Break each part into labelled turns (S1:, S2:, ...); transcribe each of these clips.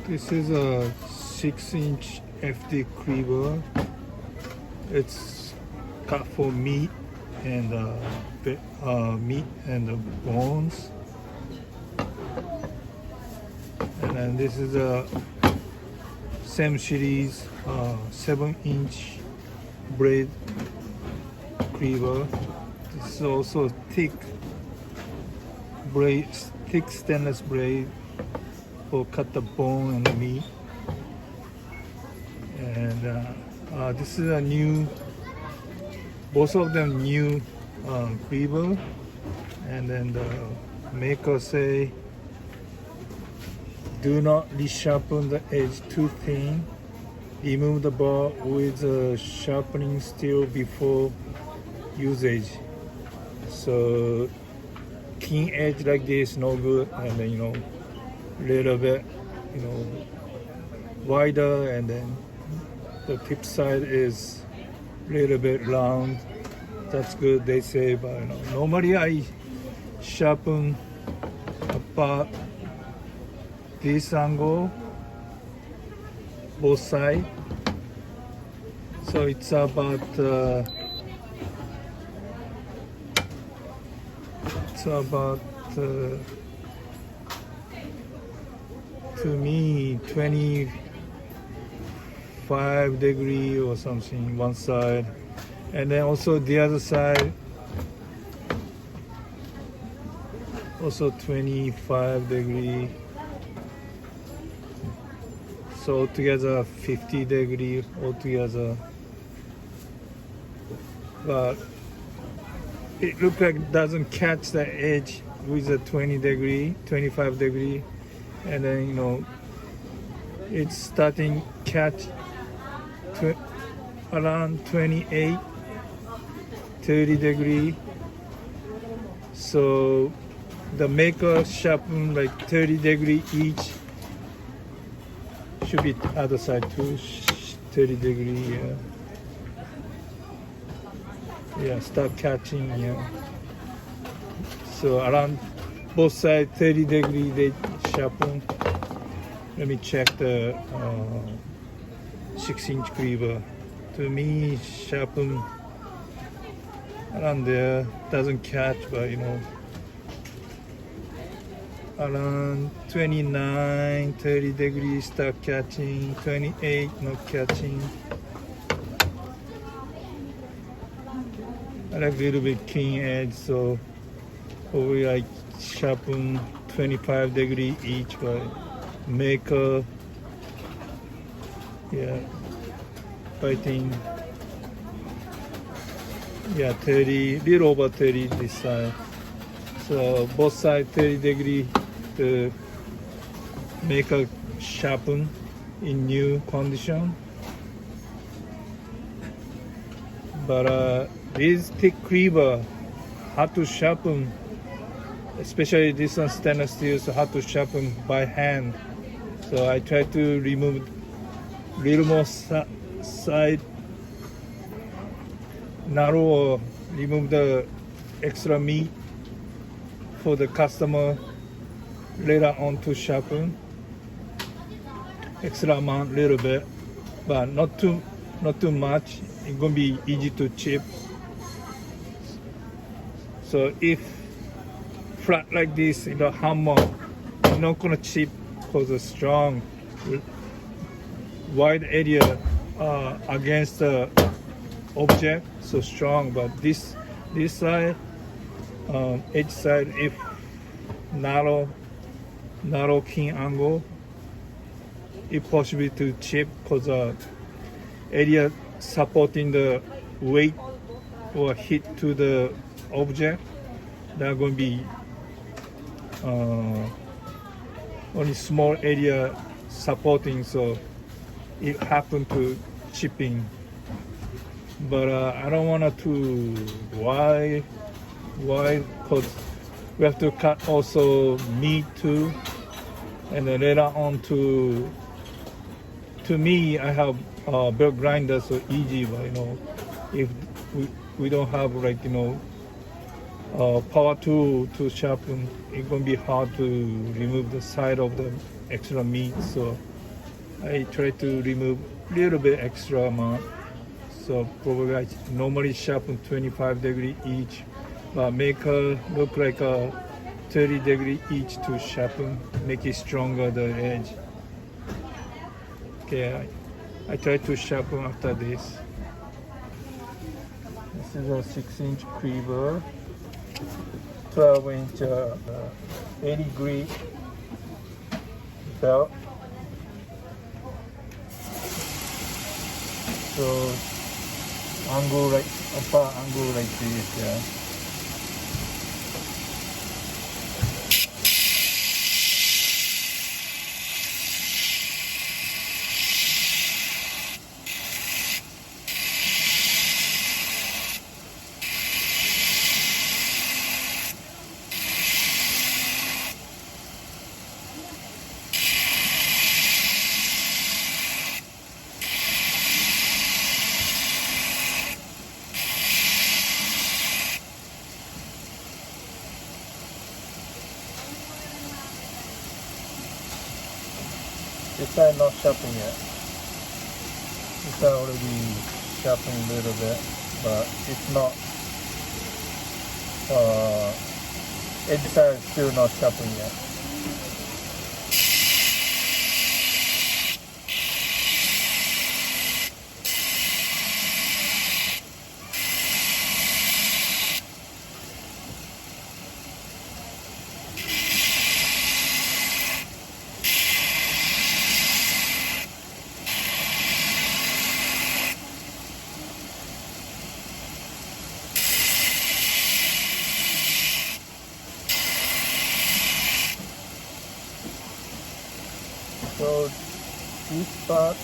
S1: This is a 6-inch FD cleaver. It's cut for meat and bones. And then this is a same series 7-inch blade cleaver. This is also thick stainless blade for cut the bone and the meat. And this is a new, both of them new cleaver. And then the maker say, do not resharpen the edge too thin. Remove the bar with a sharpening steel before usage. So keen edge like this no good, and then little bit wider, and then the tip side is little bit round. That's good, they say, but normally I sharpen about this angle, both sides. So it's about to me 25 degree or something one side, and then also the other side also 25 degree. So altogether 50 degree altogether, but it looks like it doesn't catch the edge with a 25 degree, and then it's starting catch around 28, 30 degree. So the maker sharpen like 30 degree each. Should be other side too, 30 degree. Yeah, start catching. So around both sides 30 degree they sharpen. Let me check the 6-inch cleaver. To me, sharpen around there, doesn't catch, but around 29, 30 degrees start catching, 28 not catching. I like a little bit keen edge, so probably I sharpen 25 degree each, but maker, fighting, 30, little over 30 this side. So both sides 30 degree to make a sharpen in new condition. But this thick cleaver hard to sharpen, especially this one stainless steel, so hard to sharpen by hand. So I try to remove little more side, narrow, remove the extra meat for the customer later on to sharpen. Extra amount, little bit, but not too much. It's gonna be easy to chip. So if flat like this, hammer, it's not gonna chip because it's strong, wide area against the object, so strong. But this side, edge side, if narrow keen angle, it possible to chip because area supporting the weight or hit to the object, they're going to be only small area supporting, so it happened to chipping. But I don't want it to wide because we have to cut also meat too, and then later on to me I have belt grinder, so easy, but if we don't have power tool to sharpen, it's gonna be hard to remove the side of the extra meat. So I try to remove a little bit extra amount. So probably I normally sharpen 25 degree each, but make her look like a 30 degree each to sharpen, make it stronger the edge. Okay, I try to sharpen after this. This is a 6-inch cleaver, 12-inch 80 degree belt. So angle like upper angle like this, yeah. This side not sharpened yet. This side already sharpened a little bit, but it's not. Edge side is still not sharpened yet. So this part,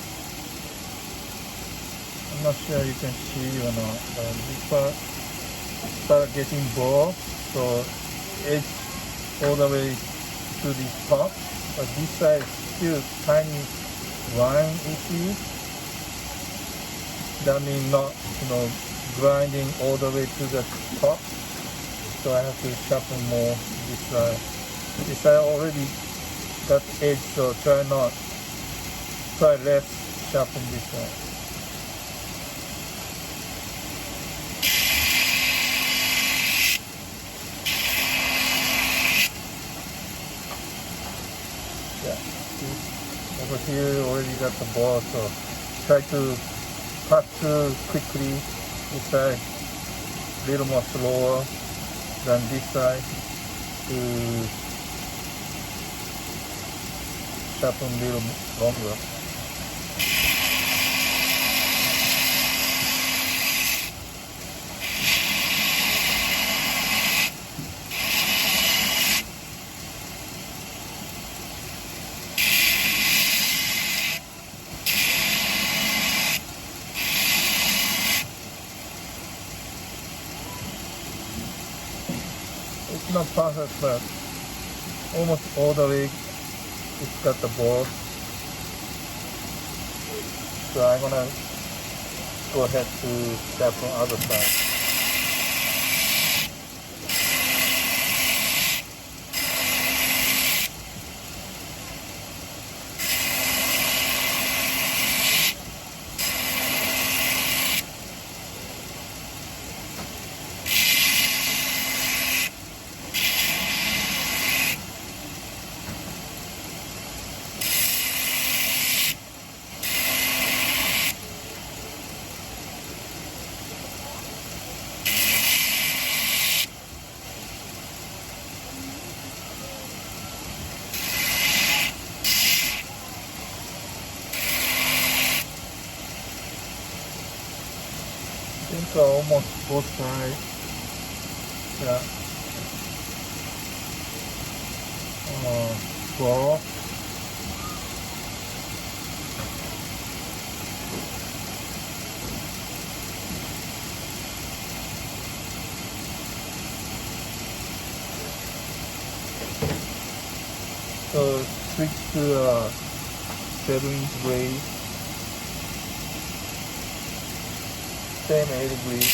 S1: I'm not sure you can see or not, but this part start getting bald, so edge all the way to the top, but this side is still tiny line you see. That means not, grinding all the way to the top. So I have to sharpen more this side. This side already got edge, so try less sharpen this side. Yeah, see, over here already got the ball, so try to cut through quickly. This side a little more slower than this side to sharpen a little longer. It's not perfect, but almost all the way it's got the ball. So I'm gonna go ahead to step on other side. I think almost both sides. Yeah. Floral. So switch to 7-inch blade. Same 8 degrees.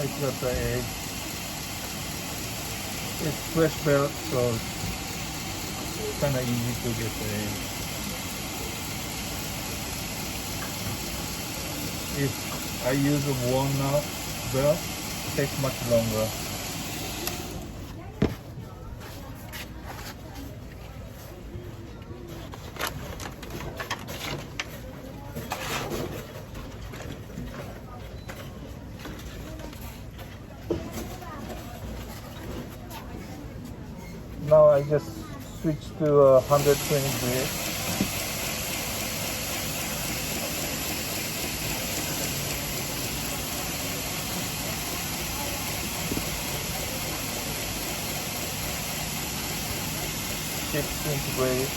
S1: it's got the edge. It's fresh belt, so it's kind of easy to get the edge. If I use a walnut belt, it takes much longer. Now I just switch to 120 grit. Grade.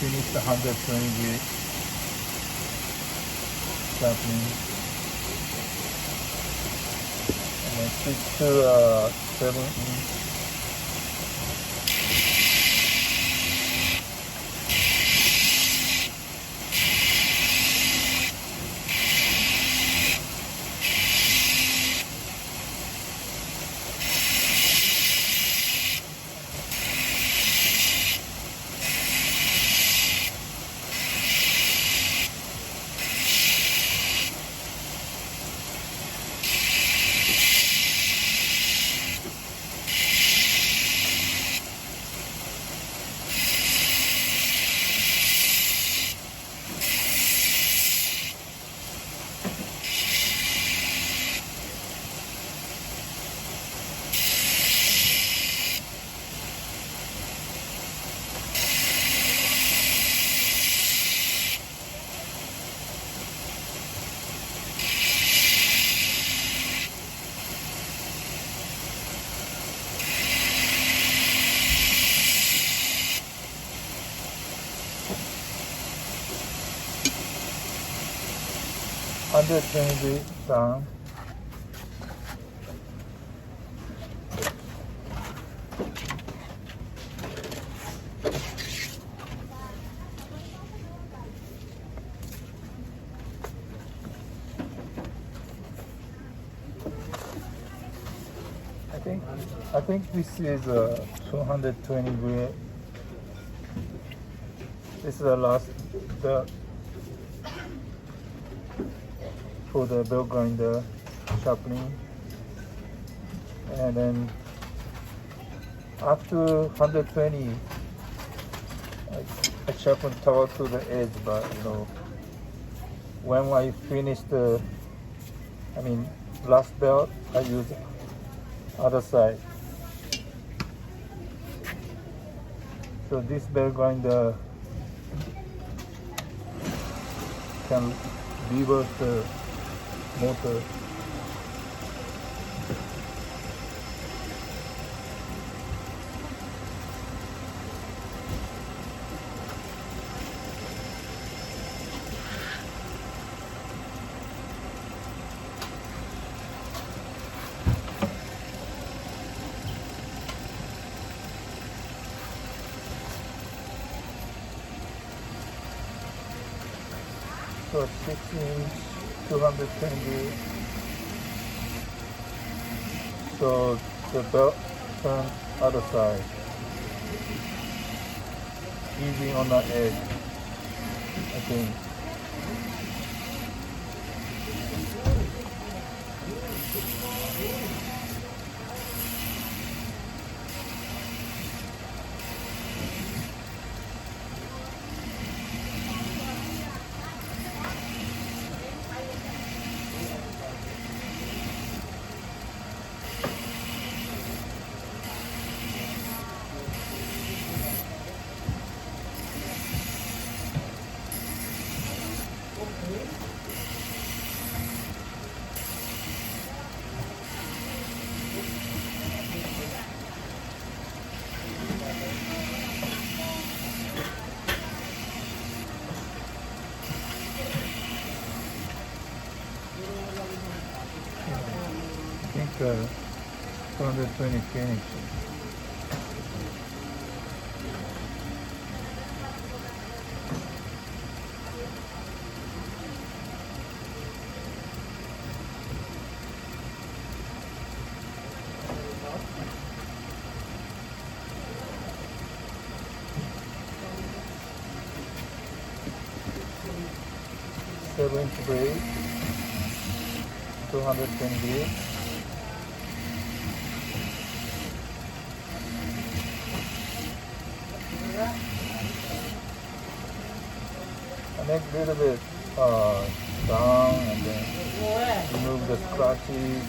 S1: Finish the 120 grit sharpening, and then switch to 7-inch. Under 20 down. I think this is a 220 grit. This is the last belt for the belt grinder sharpening, and then after 120 I sharpen toward to the edge, but when I finish the last belt, I use other side. So this belt grinder can reverse the motor. So 6-inch, 220. So the belt turn other side. Easy on the edge, I think. I think 220 finished. Seven-inch blade, 220 grit. I make a little bit down and then remove the scratches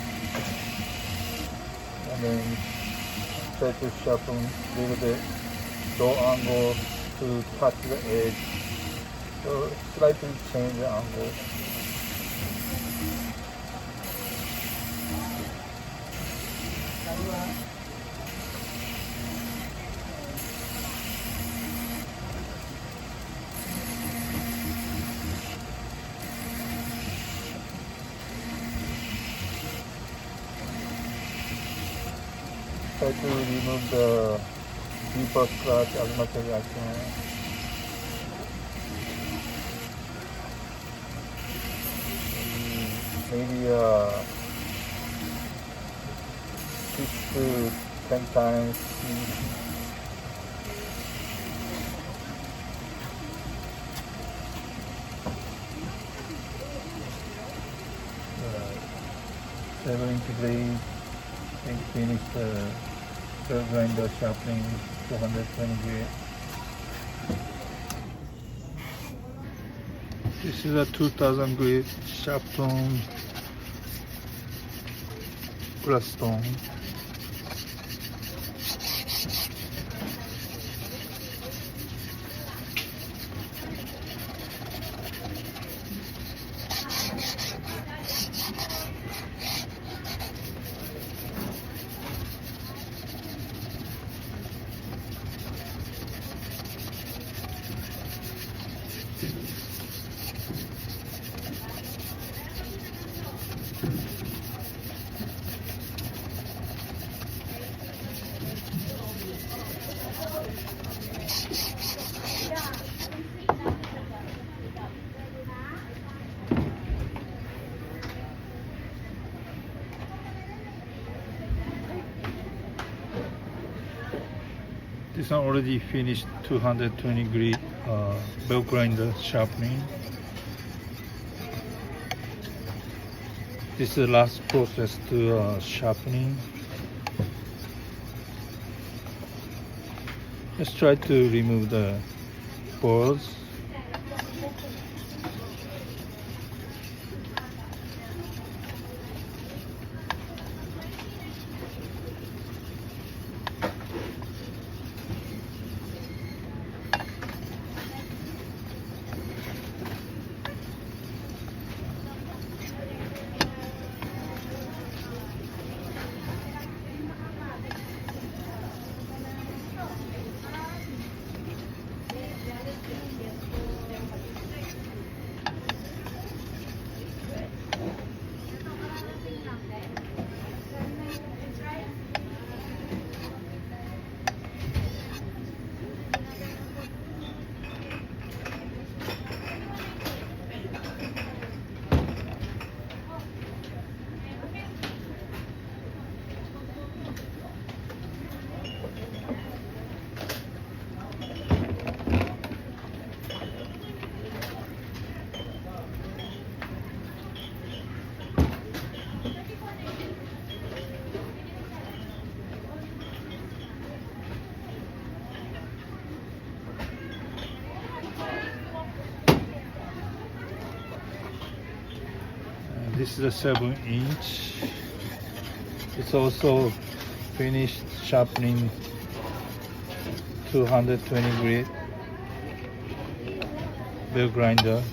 S1: and then try to sharpen a little bit low angle to touch the edge. So slightly change the angle. Try to remove the deeper scratch as much as I can. Maybe 6 to 10 times. Seven-inch blade and finish the third grinder sharpening 220 grit. This is a 2000 grit sharpened glass stone. This one already finished 220 grit belt grinder sharpening. This is the last process to sharpening. Let's try to remove the balls. This is a 7-inch. It's also finished sharpening 220 grit belt grinder.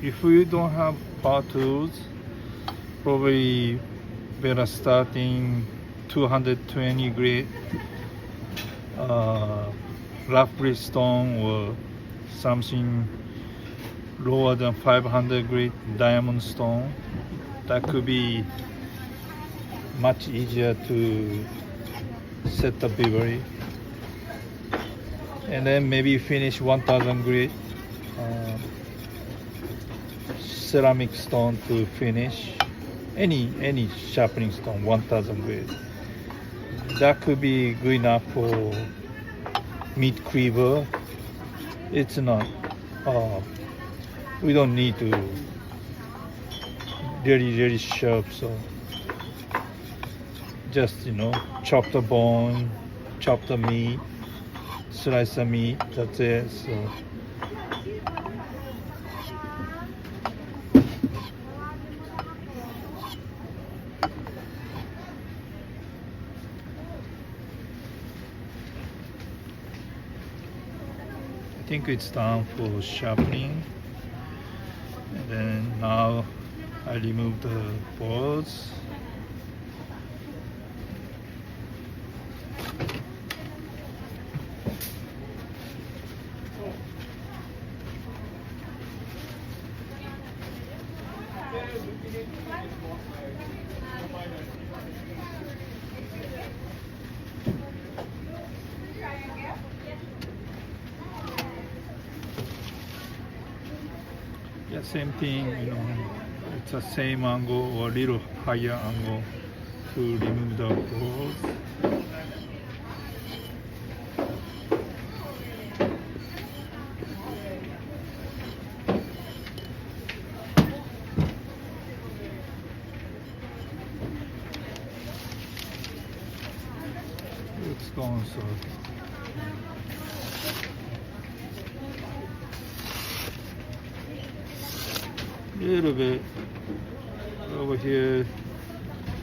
S1: If you don't have power tools, probably better starting 220 grit rough grit stone or something lower than 500 grit diamond stone. That could be much easier to set the beavery. And then maybe finish 1000 grit ceramic stone to finish. Any sharpening stone, 1000 grit. That could be good enough for meat cleaver. It's not. We don't need to really sharp. So just chop the bone, chop the meat, slice the meat. That's it. So. I think it's done for sharpening. And then now I remove the balls. Yeah, same thing, it's the same angle or a little higher angle to remove the balls. It's gone, so. Little bit over here,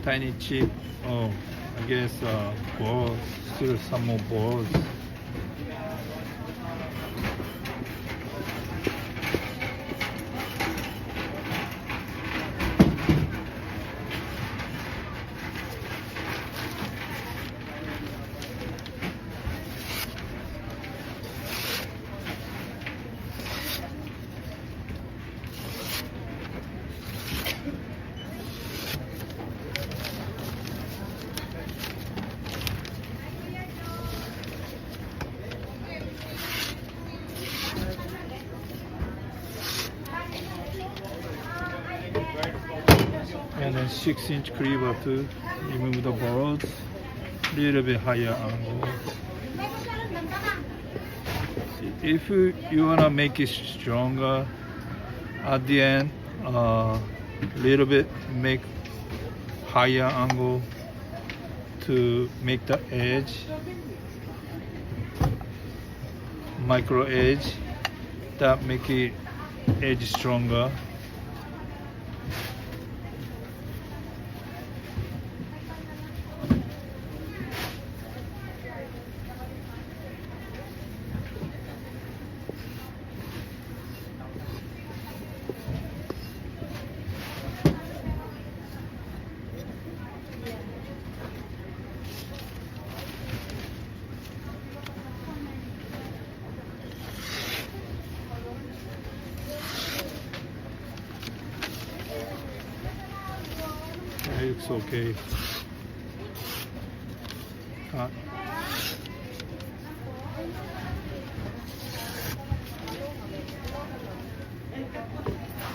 S1: tiny chip. Oh, I guess balls, still some more balls. And then 6-inch cleaver to remove the balls, little bit higher angle. If you wanna make it stronger, at the end, little bit make higher angle to make the edge, micro edge, that make it edge stronger. It's okay.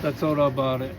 S1: That's all about it.